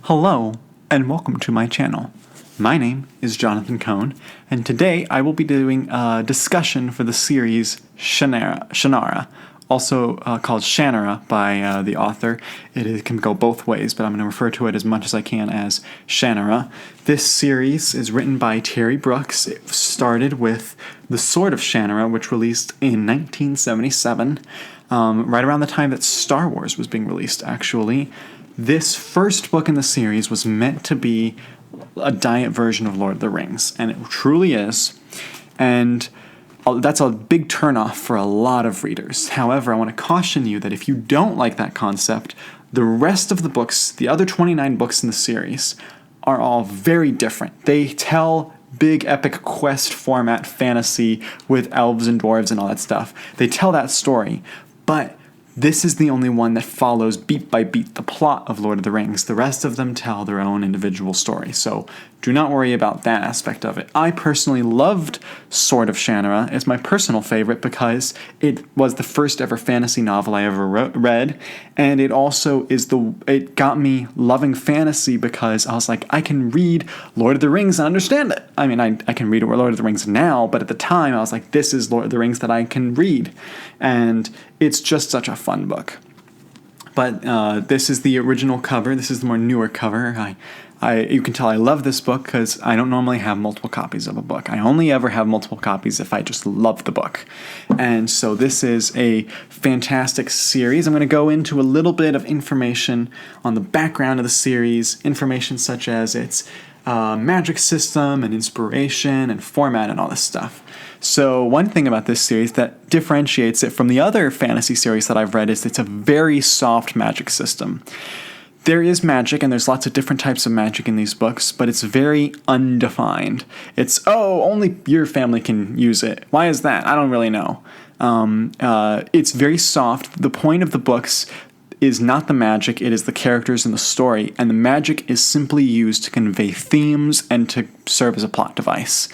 Hello, and welcome to my channel. My name is Jonathan Cohn, and today I will be doing a discussion for the series Shannara, also called Shannara by the author. It can go both ways, but I'm going to refer to it as much as I can as Shannara. This series is written by Terry Brooks. It started with The Sword of Shannara, which released in 1977, right around the time that Star Wars was being released, actually. This first book in the series was meant to be a diet version of Lord of the Rings, and it truly is, and that's a big turnoff for a lot of readers. However, I want to caution you that if you don't like that concept, the rest of the books, the other 29 books in the series, are all very different. They tell big epic quest format fantasy with elves and dwarves and all that stuff. They tell that story, but this is the only one that follows beat by beat the plot of Lord of the Rings. The rest of them tell their own individual story, so do not worry about that aspect of it. I personally loved Sword of Shannara. It's my personal favorite because it was the first ever fantasy novel I ever read, and it also it got me loving fantasy because I was like, I can read Lord of the Rings and understand it. I mean, I can read Lord of the Rings now, but at the time I was like, this is Lord of the Rings that I can read, and it's just such a fun book. But this is the original cover. This is the more newer cover. You can tell I love this book because I don't normally have multiple copies of a book. I only ever have multiple copies if I just love the book. And so this is a fantastic series. I'm going to go into a little bit of information on the background of the series, information such as its magic system and inspiration and format and all this stuff. So one thing about this series that differentiates it from the other fantasy series that I've read is it's a very soft magic system. There is magic, and there's lots of different types of magic in these books, but it's very undefined. It's, only your family can use it. Why is that? I don't really know. It's very soft. The point of the books is not the magic, it is the characters and the story, and the magic is simply used to convey themes and to serve as a plot device.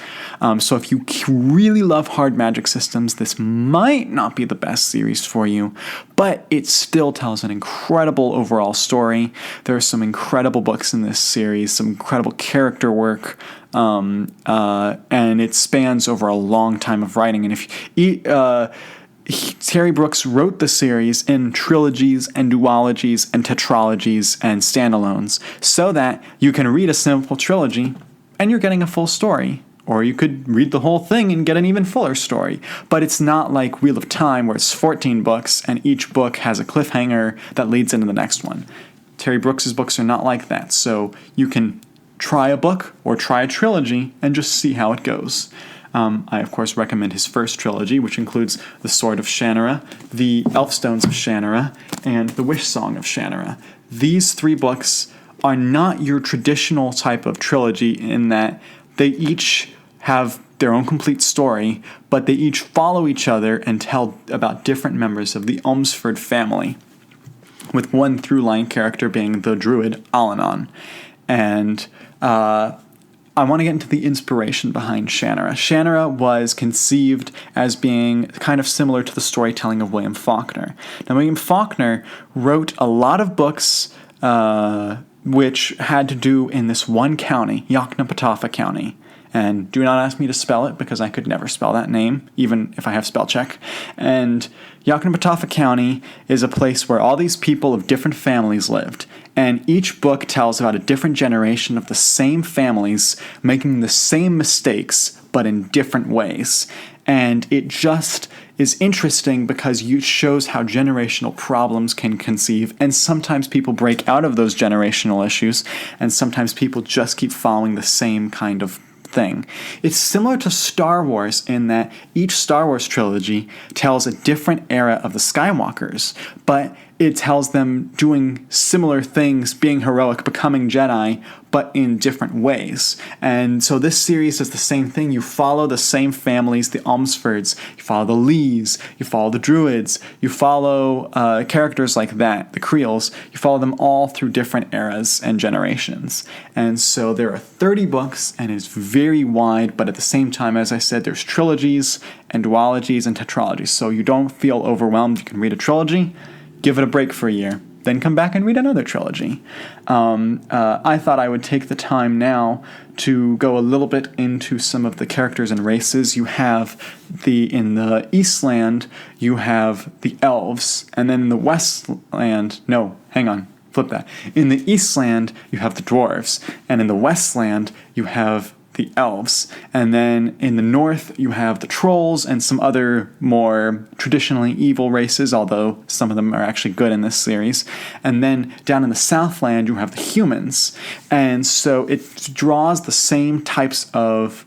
So if you really love hard magic systems, this might not be the best series for you, but it still tells an incredible overall story. There are some incredible books in this series, some incredible character work, and it spans over a long time of writing. And Terry Brooks wrote the series in trilogies and duologies and tetralogies and standalones so that you can read a simple trilogy and you're getting a full story. Or you could read the whole thing and get an even fuller story. But it's not like Wheel of Time where it's 14 books and each book has a cliffhanger that leads into the next one. Terry Brooks' books are not like that. So you can try a book or try a trilogy and just see how it goes. I, of course, recommend his first trilogy, which includes The Sword of Shannara, The Elfstones of Shannara, and The Wish Song of Shannara. These three books are not your traditional type of trilogy in that they each have their own complete story, but they each follow each other and tell about different members of the Ulmsford family, with one through-line character being the druid Alanon. And I want to get into the inspiration behind Shannara. Shannara was conceived as being kind of similar to the storytelling of William Faulkner. Now, William Faulkner wrote a lot of books which had to do in this one county, Yoknapatawpha County. And do not ask me to spell it because I could never spell that name, even if I have spell check. And Yoknapatawpha County is a place where all these people of different families lived. And each book tells about a different generation of the same families making the same mistakes, but in different ways. And it just is interesting because it shows how generational problems can conceive, and sometimes people break out of those generational issues, and sometimes people just keep following the same kind of thing. It's similar to Star Wars in that each Star Wars trilogy tells a different era of the Skywalkers, but it tells them doing similar things, being heroic, becoming Jedi, but in different ways. And so this series is the same thing. You follow the same families, the Ulmsfords, you follow the Lees, you follow the Druids, you follow characters like that, the Creels, you follow them all through different eras and generations. And so there are 30 books, and it's very wide, but at the same time, as I said, there's trilogies and duologies and tetralogies. So you don't feel overwhelmed. You can read a trilogy, give it a break for a year, then come back and read another trilogy. I thought I would take the time now to go a little bit into some of the characters and races. You have in the Eastland, you have the elves, and then in the Westland, no, hang on, flip that. In the Eastland, you have the dwarves, and in the Westland, you have the elves, and then in the north you have the trolls and some other more traditionally evil races, although some of them are actually good in this series. And then down in the southland you have the humans, and so it draws the same types of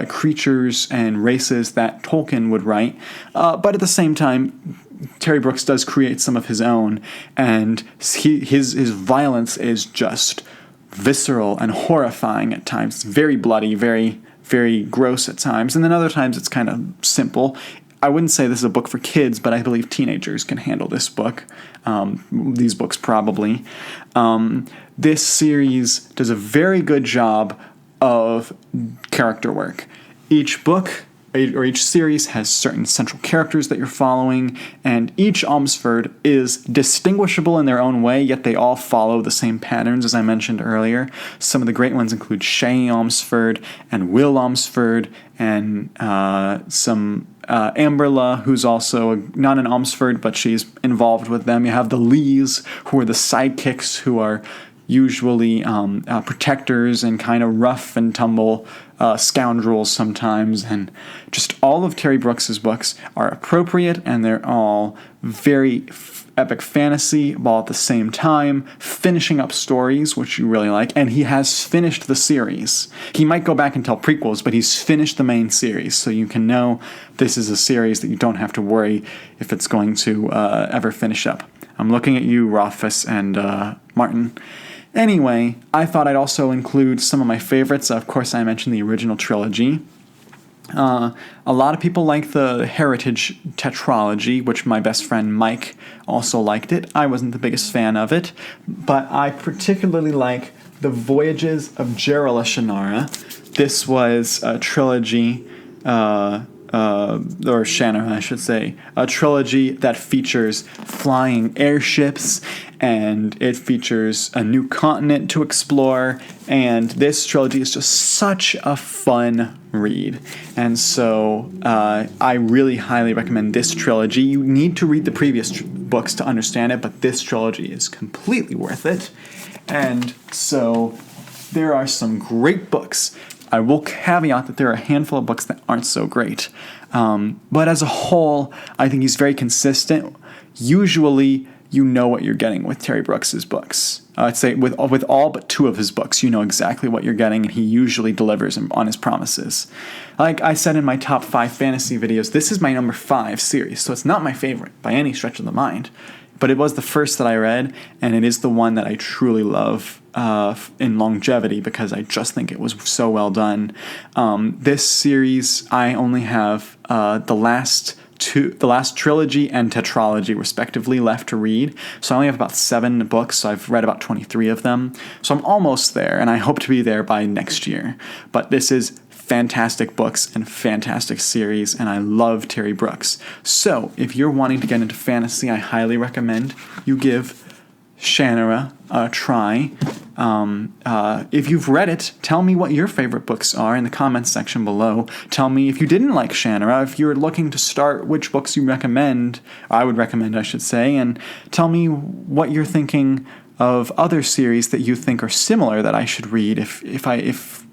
creatures and races that Tolkien would write, but at the same time Terry Brooks does create some of his own, and his violence is just visceral and horrifying at times. It's very bloody, very, very gross at times, and then other times it's kind of simple. I wouldn't say this is a book for kids, but I believe teenagers can handle this book. These books probably. This series does a very good job of character work. Each book or each series has certain central characters that you're following, and each Almsford is distinguishable in their own way, yet they all follow the same patterns, as I mentioned earlier. Some of the great ones include Shay Almsford and Will Almsford, and some Amberla, who's also not an Almsford, but she's involved with them. You have the Lees, who are the sidekicks, who are usually protectors and kind of rough and tumble scoundrels sometimes. And just all of Terry Brooks's books are appropriate, and they're all very epic fantasy, while at the same time finishing up stories, which you really like. And he has finished the series. He might go back and tell prequels, but he's finished the main series, so you can know this is a series that you don't have to worry if it's going to ever finish up. I'm looking at you, Rothfuss and Martin. Anyway, I thought I'd also include some of my favorites. Of course, I mentioned the original trilogy. A lot of people like the Heritage Tetralogy, which my best friend Mike also liked it. I wasn't the biggest fan of it, but I particularly like The Voyages of Jerala Shannara. This was a trilogy, or Shannara, I should say, a trilogy that features flying airships, and it features a new continent to explore, and this trilogy is just such a fun read. And so I really highly recommend this trilogy. You need to read the previous books to understand it, but this trilogy is completely worth it. And so there are some great books. I will caveat that there are a handful of books that aren't so great. But as a whole, I think he's very consistent. Usually, you know what you're getting with Terry Brooks's books. I'd say with all but two of his books, you know exactly what you're getting, and he usually delivers on his promises. Like I said in my top 5 fantasy videos, this is my number 5 series, so it's not my favorite by any stretch of the mind. But it was the first that I read, and it is the one that I truly love in longevity, because I just think it was so well done. This series, I only have the last trilogy and tetralogy respectively left to read, so I only have about 7 books, so I've read about 23 of them, so I'm almost there, and I hope to be there by next year. But this is fantastic books and fantastic series, and I love Terry Brooks. So if you're wanting to get into fantasy, I highly recommend you give Shannara a try. If you've read it, tell me what your favorite books are in the comments section below. Tell me if you didn't like Shannara, if you're looking to start, which books you recommend, I would recommend, I should say, and tell me what you're thinking of other series that you think are similar that I should read if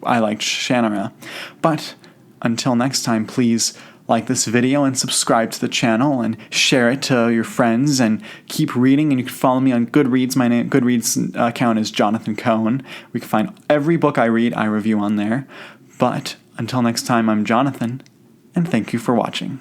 I liked Shannara. But until next time, please like this video and subscribe to the channel and share it to your friends, and keep reading. And you can follow me on Goodreads. My Goodreads account is Jonathan Cohn. We can find every book I read, I review on there. But until next time, I'm Jonathan, and thank you for watching.